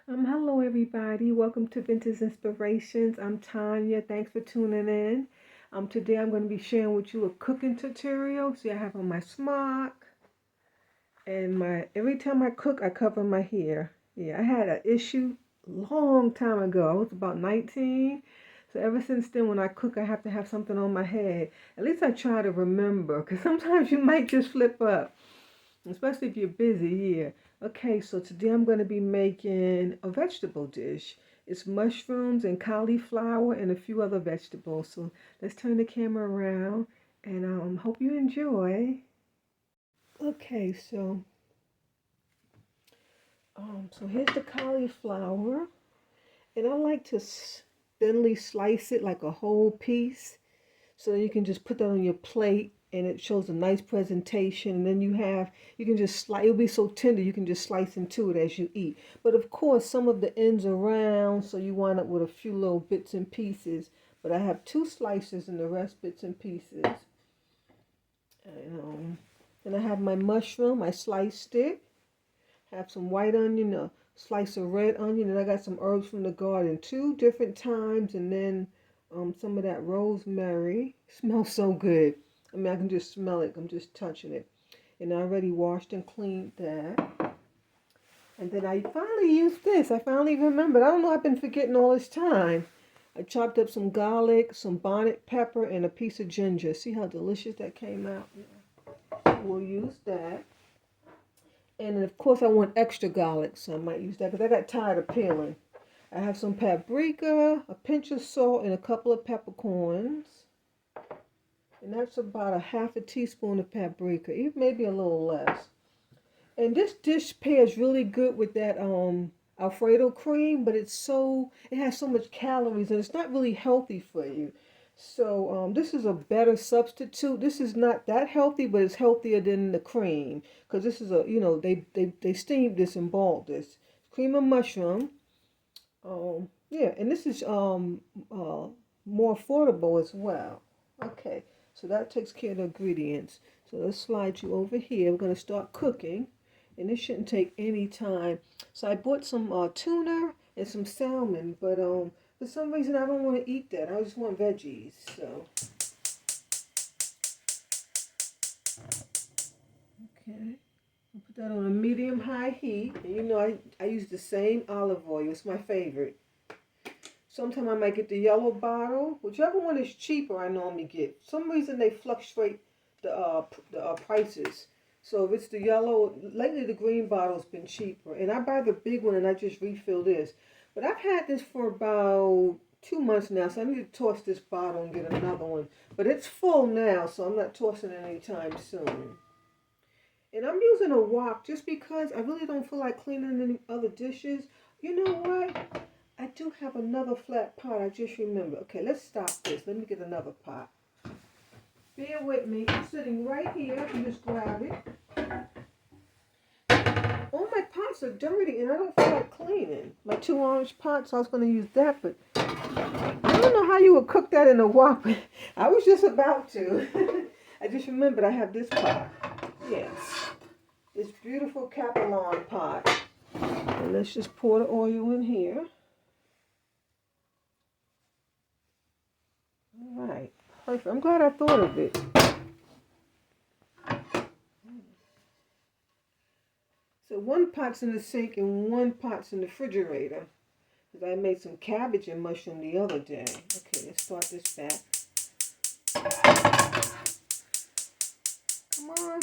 Hello everybody. Welcome to Vintage Inspirations. I'm Tanya. Thanks for tuning in. Today I'm going to be sharing with you a cooking tutorial. See, I have on my smock and every time I cook, I cover my hair. Yeah, I had an issue long time ago. I was about 19. So ever since then, when I cook, I have to have something on my head. At least I try to remember, because sometimes you might just flip up, especially if you're busy. Yeah. Okay, so today I'm going to be making a vegetable dish. It's mushrooms and cauliflower and a few other vegetables. So let's turn the camera around and hope you enjoy. Okay, so here's the cauliflower, and I like to thinly slice it like a whole piece. So you can just put that on your plate and it shows a nice presentation. And then you can just slice, it'll be so tender you can just slice into it as you eat. But of course, some of the ends are round, so you wind up with a few little bits and pieces. But I have two slices and the rest bits and pieces. And I have my mushroom, I sliced it. Have some white onion, a slice of red onion, and I got some herbs from the garden, two different times, and then some of that rosemary. Smells so good. I mean, I can just smell it. I'm just touching it. And I already washed and cleaned that. And then I finally used this. I finally remembered. I don't know, I've been forgetting all this time. I chopped up some garlic, some bonnet pepper, and a piece of ginger. See how delicious that came out? We'll use that. And of course I want extra garlic, so I might use that because I got tired of peeling. I have some paprika, a pinch of salt, and a couple of peppercorns. And that's about a half a teaspoon of paprika, even maybe a little less. And this dish pairs really good with that Alfredo cream, but it has so much calories and it's not really healthy for you. So this is a better substitute. This is not that healthy, but it's healthier than the cream because this is they steamed this and boiled this cream of mushroom. Yeah, and this is more affordable as well. Okay, so that takes care of the ingredients. So let's slide you over here. We're gonna start cooking, and this shouldn't take any time. So I bought some tuna and some salmon, but for some reason I don't want to eat that. I just want veggies. So okay, I'll put that on a medium high heat. And you know I use the same olive oil. It's my favorite. Sometimes I might get the yellow bottle. Whichever one is cheaper, I normally get. For some reason they fluctuate the prices. So if it's the yellow, lately the green bottle's been cheaper. And I buy the big one and I just refill this. But I've had this for about 2 months now, so I need to toss this bottle and get another one. But it's full now, so I'm not tossing it anytime soon. And I'm using a wok just because I really don't feel like cleaning any other dishes. You know what? I do have another flat pot. I just remember. Okay, let's stop this. Let me get another pot. Bear with me. It's sitting right here. You just grab it. All my pots are dirty and I don't feel like cleaning. My two orange pots, I was going to use that, but I don't know how you would cook that in a wok. I was just about to. I just remembered I have this pot. Yes. This beautiful Capilon pot. And let's just pour the oil in here. All right. Perfect. I'm glad I thought of it. So one pot's in the sink and one pot's in the refrigerator. Because I made some cabbage and mushroom the other day. Okay, let's start this back. Come on.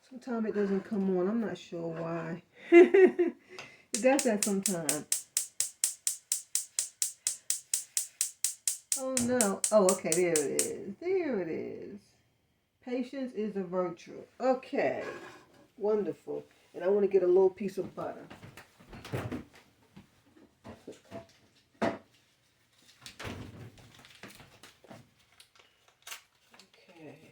Sometimes it doesn't come on. I'm not sure why. It does that sometimes. Oh no. Oh, okay, there it is. There it is. Patience is a virtue. Okay. Wonderful. And I want to get a little piece of butter. Okay.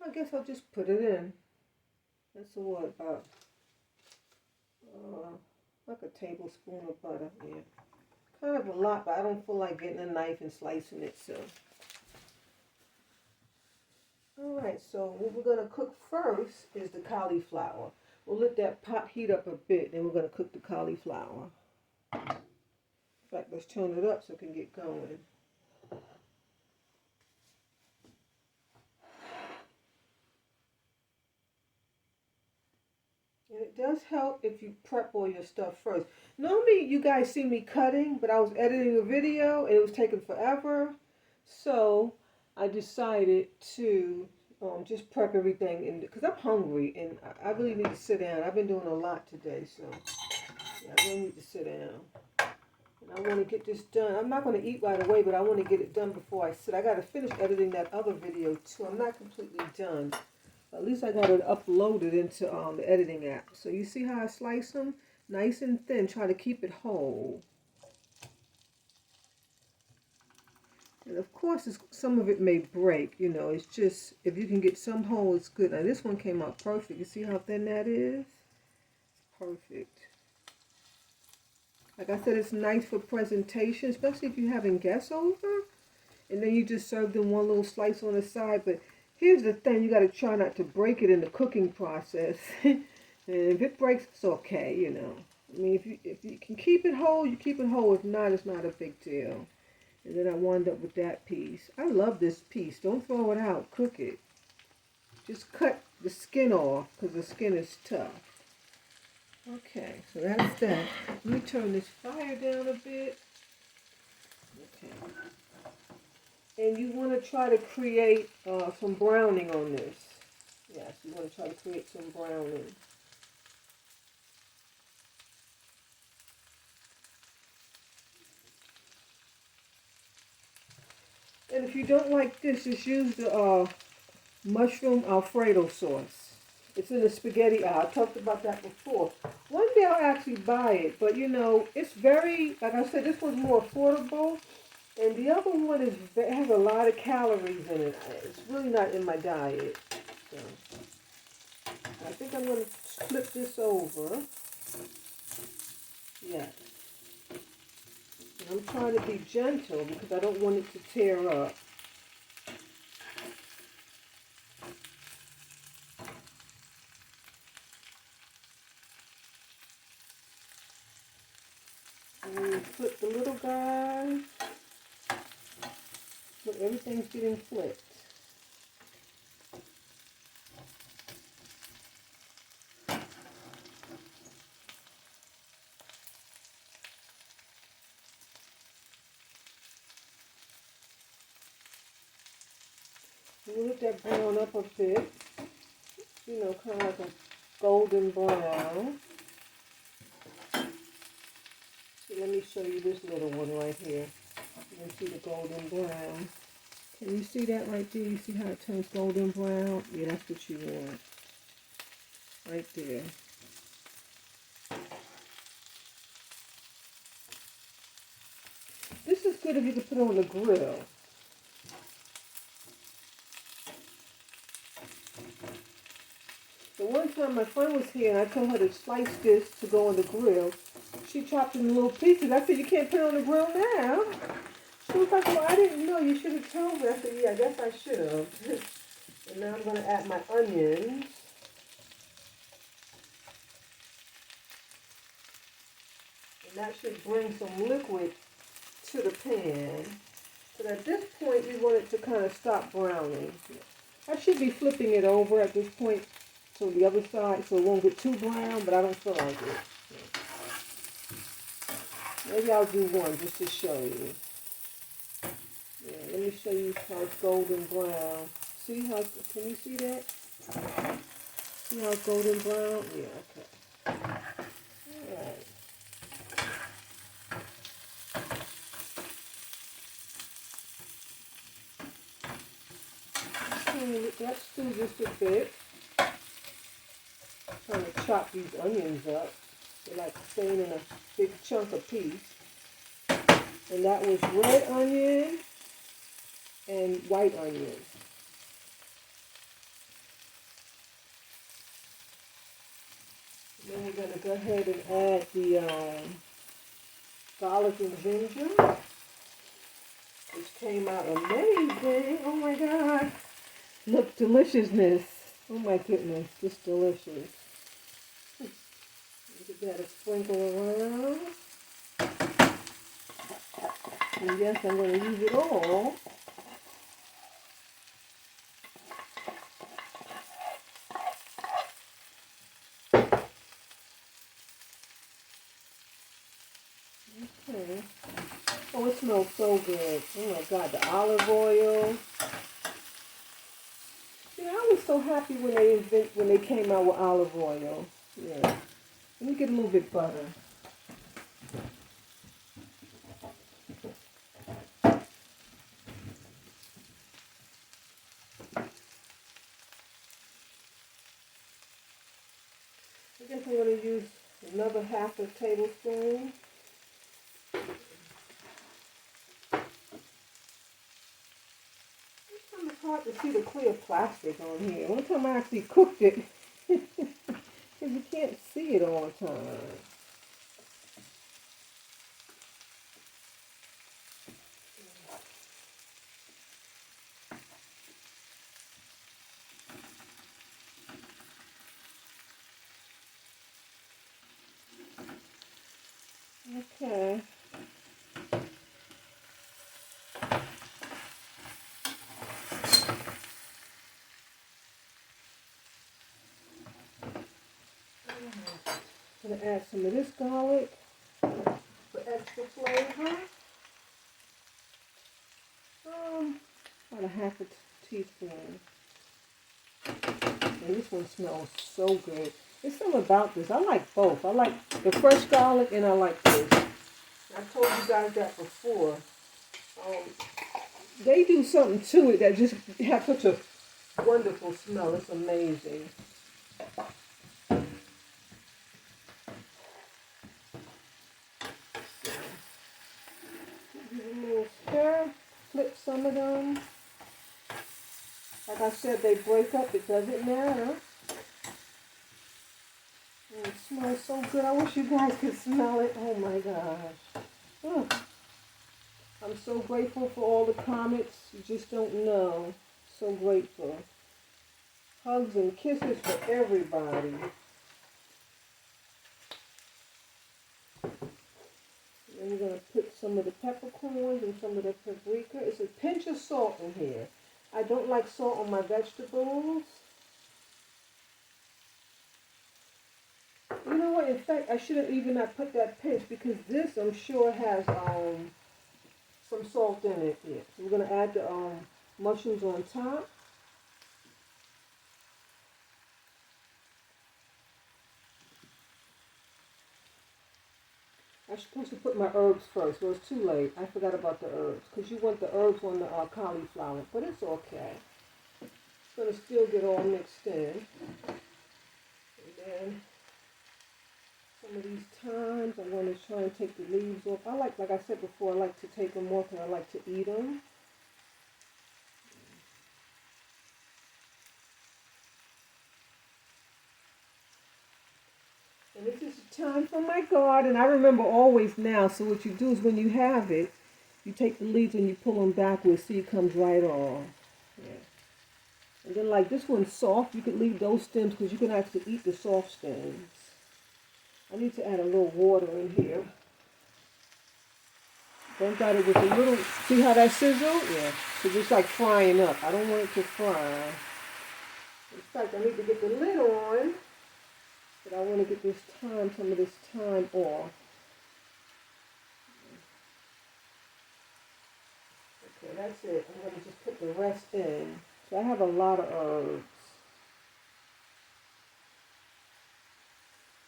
I guess I'll just put it in. That's what, about like a tablespoon of butter. Yeah. Kind of a lot, but I don't feel like getting a knife and slicing it, so. Alright, Alright, so what we're going to cook first is the cauliflower. We'll let that pot heat up a bit, then we're going to cook the cauliflower. In fact, let's turn it up so it can get going. And it does help if you prep all your stuff first. Normally, you guys see me cutting, but I was editing a video and it was taking forever. So I decided to just prep everything because I'm hungry and I really need to sit down. I've been doing a lot today, so yeah, I really need to sit down. And I want to get this done. I'm not going to eat right away, but I want to get it done before I sit. I got to finish editing that other video too. I'm not completely done. At least I got it uploaded into the editing app. So you see how I slice them? Nice and thin. Try to keep it whole. And of course, some of it may break. You know, it's just, if you can get some whole, it's good. Now this one came out perfect. You see how thin that is? Perfect. Like I said, it's nice for presentation, especially if you're having guests over. And then you just serve them one little slice on the side. But here's the thing, you got to try not to break it in the cooking process. And if it breaks, it's okay, you know. I mean, if you can keep it whole, you keep it whole. If not, it's not a big deal. And then I wound up with that piece. I love this piece. Don't throw it out. Cook it. Just cut the skin off because the skin is tough. Okay, so that's that. Let me turn this fire down a bit. Okay. And you want to try to create some browning on this. Yes, you want to try to create some browning. And if you don't like this, just use the mushroom Alfredo sauce. It's in the spaghetti aisle. I talked about that before. One day I'll actually buy it, but you know, it's very, like I said, this one's more affordable. And the other one has a lot of calories in it. It's really not in my diet. So I think I'm going to flip this over. Yeah. And I'm trying to be gentle because I don't want it to tear up. And then you flip the little guy. Look, everything's getting flipped. You let that brown up a bit. You know, kind of like a golden brown. So let me show you this little one right here. You can see the golden brown. Can you see that right there? You see how it turns golden brown? Yeah, that's what you want. Right there. This is good if you can put it on the grill. The one time my friend was here and I told her to slice this to go on the grill, she chopped it in little pieces. I said, you can't put it on the grill now. She was like, well, I didn't know. You should have told me. I said, yeah, I guess I should have. And now I'm going to add my onions. And that should bring some liquid to the pan. But at this point, we want it to kind of stop browning. I should be flipping it over at this point to the other side so it won't get too brown, but I don't feel like it. Maybe I'll do one just to show you. Yeah, let me show you how it's golden brown. See how, can you see that? See how it's golden brown? Yeah, okay. Alright. Let's do just a bit. I'm trying to chop these onions up. They're like staying in a big chunk of piece. And that was red onion and white onion. Then we're going to go ahead and add the garlic and ginger, which came out amazing. Oh my God. Look, deliciousness. Oh my goodness, just delicious. Get that a sprinkle around. And yes, I'm going to use it all. Okay. Oh, it smells so good. Oh my God, the olive oil. Yeah, I was so happy when they came out with olive oil. Yeah. Let me get a little bit butter. I guess I'm going to use another half a tablespoon. Sometimes it's hard to see the clear plastic on here. One time I actually cooked it because you can't see it all the time. Okay. I'm going to add some of this garlic for extra flavor. About a half a teaspoon. And this one smells so good. There's something about this. I like both. I like the fresh garlic and I like this. I told you guys that before. Um, they do something to it that just has such a wonderful smell. It's amazing. Give it a little stir. Flip some of them. Like I said, they break up. It doesn't matter. And it smells so good. I wish you guys could smell it. Oh my gosh. Oh, I'm so grateful for all the comments. You just don't know. So grateful. Hugs and kisses for everybody. And we're going to put some of the peppercorns and some of the paprika. It's a pinch of salt in here. I don't like salt on my vegetables. You know what? In fact, I shouldn't even have put that pinch because this, I'm sure, has some salt in it. Yeah. So we're going to add the mushrooms on top. I was supposed to put my herbs first. Well, it's too late. I forgot about the herbs because you want the herbs on the cauliflower, but it's okay. It's going to still get all mixed in. And then some of these thymes, I'm going to try and take the leaves off. Like I said before, I like to take them off and I like to eat them. And this is time for my garden. I remember always now. So what you do is when you have it, you take the leaves and you pull them backwards so it comes right off. Yeah. And then like this one's soft, you could leave those stems because you can actually eat the soft stems. I need to add a little water in here. Thank God it was a little, see how that sizzled? Yeah. It's just like frying up. I don't want it to fry. In fact, I need to get the lid on. But I want to get this thyme, some of this thyme off. Okay, that's it. I'm going to just put the rest in. So I have a lot of herbs.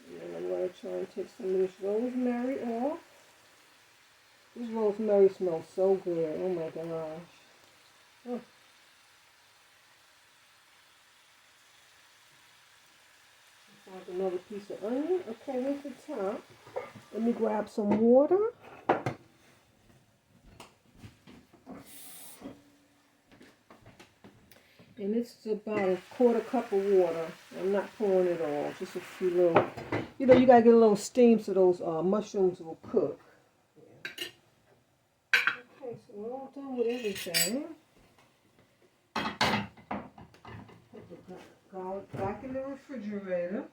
And then I'm going to try and take some of this rosemary off. This rosemary smells so good. Oh my gosh. Oh. There's another piece of onion. Okay, here's the top. Let me grab some water. And it's about a quarter cup of water. I'm not pouring it all, just a few little, you know, you gotta get a little steam so those mushrooms will cook. Yeah. Okay, so we're all done with everything. Garlic back in the refrigerator.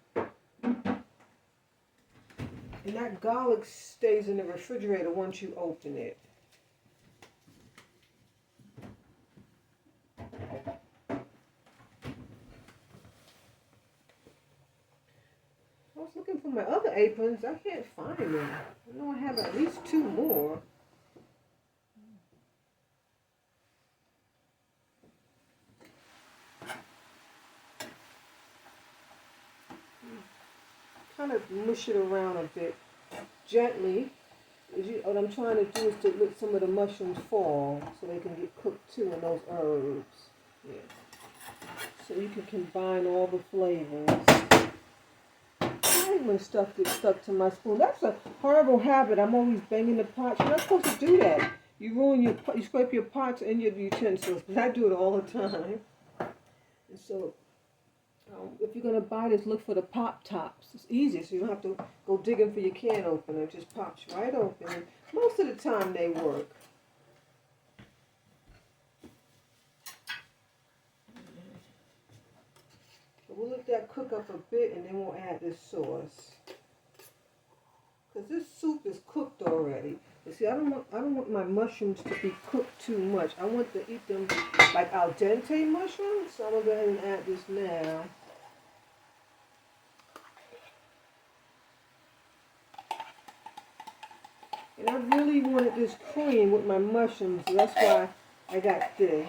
And that garlic stays in the refrigerator once you open it. I was looking for my other aprons. I can't find them. I know I have at least 2 more. Kind of mush it around a bit gently. What I'm trying to do is to let some of the mushrooms fall so they can get cooked too in those herbs. Yeah. So you can combine all the flavors. I hate when stuff gets stuck to my spoon. That's a horrible habit. I'm always banging the pots. You're not supposed to do that. You scrape your pots and your utensils. But I do it all the time. And so if you're going to buy this, look for the pop tops. It's easy, so you don't have to go digging for your can opener. It just pops right open. And most of the time they work. So we'll let that cook up a bit and then we'll add this sauce. Because this soup is cooked already. You see, I don't want my mushrooms to be cooked too much. I want to eat them like al dente mushrooms. So I'm going to go ahead and add this now. And I really wanted this cream with my mushrooms, so that's why I got this.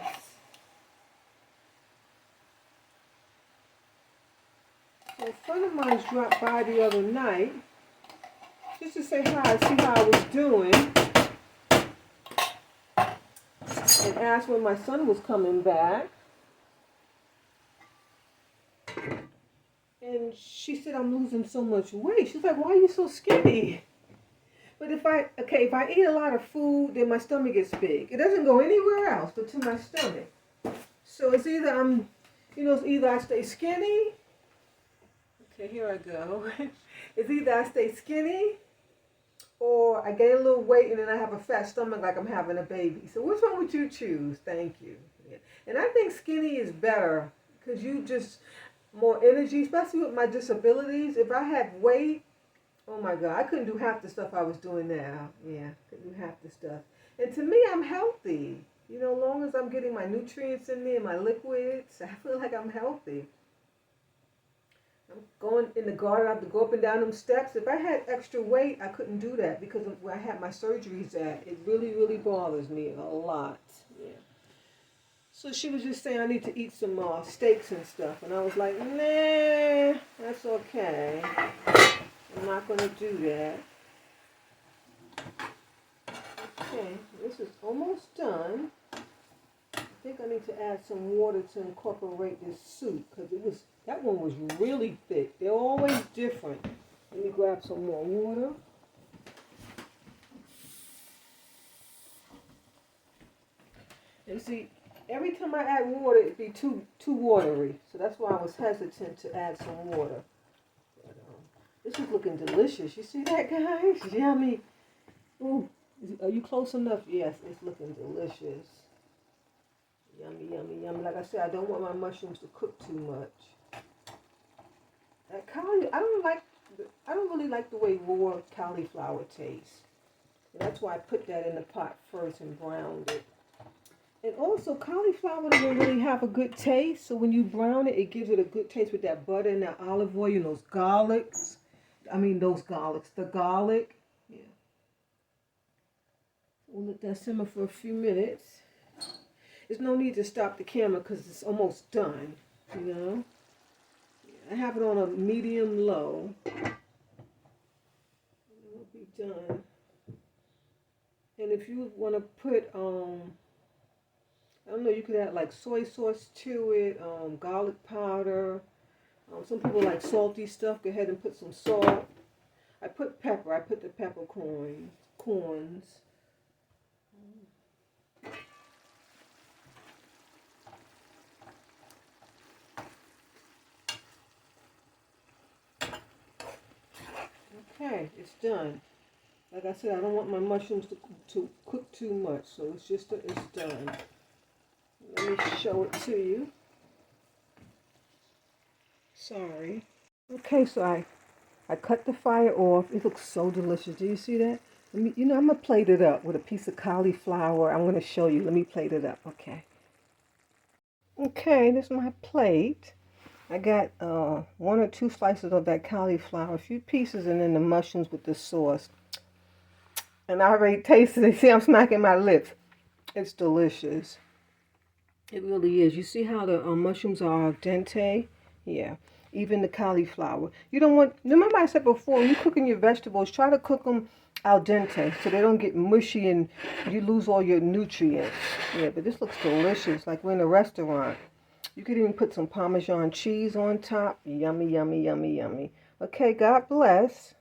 So a friend of mine dropped by the other night just to say hi, see how I was doing, and asked when my son was coming back. And she said, I'm losing so much weight. She's like, why are you so skinny? But if I eat a lot of food, then my stomach gets big. It doesn't go anywhere else but to my stomach. So it's either it's either I stay skinny. Okay, here I go. It's either I stay skinny or I gain a little weight and then I have a fat stomach like I'm having a baby. So which one would you choose? Thank you. Yeah. And I think skinny is better because you just more energy, especially with my disabilities. If I had weight, oh my God, I couldn't do half the stuff I was doing now. Yeah, couldn't do half the stuff. And to me, I'm healthy. You know, as long as I'm getting my nutrients in me and my liquids, I feel like I'm healthy. I'm going in the garden, I have to go up and down them steps. If I had extra weight, I couldn't do that because of where I had my surgeries at. It really, really bothers me a lot. Yeah. So she was just saying I need to eat some steaks and stuff. And I was like, nah, that's okay. I'm not going to do that. Okay, this is almost done. I think I need to add some water to incorporate this soup because that one was really thick. They're always different. Let me grab some more water. And see, every time I add water, it'd be too watery. So that's why I was hesitant to add some water. But, this is looking delicious. You see that, guys? Yummy. Ooh, are you close enough? Yes, it's looking delicious. Yummy, yummy, yummy. Like I said, I don't want my mushrooms to cook too much. That I don't really like the way raw cauliflower tastes. And that's why I put that in the pot first and browned it. And also, cauliflower doesn't really have a good taste. So when you brown it, it gives it a good taste with that butter and that olive oil and those garlics. The garlic. Yeah. We'll let that simmer for a few minutes. There's no need to stop the camera because it's almost done, you know. I have it on a medium low. It'll be done. And if you want to put, I don't know, you could add like soy sauce to it, garlic powder. Some people like salty stuff. Go ahead and put some salt. I put pepper. I put the corns. Okay, it's done. Like I said, I don't want my mushrooms to cook too much, so it's done. Let me show it to you. Sorry. Okay, so I cut the fire off. It looks so delicious. Do you see that? Let me, I'm gonna plate it up with a piece of cauliflower. I'm gonna show you. Let me plate it up. Okay. Okay, this is my plate. I got one or two slices of that cauliflower, a few pieces, and then the mushrooms with the sauce. And I already tasted it. See, I'm smacking my lips. It's delicious. It really is. You see how the mushrooms are al dente? Yeah. Even the cauliflower. You don't want, remember I said before, when you're cooking your vegetables, try to cook them al dente so they don't get mushy and you lose all your nutrients. Yeah, but this looks delicious, like we're in a restaurant. You could even put some Parmesan cheese on top. Yummy, yummy, yummy, yummy. Okay, God bless.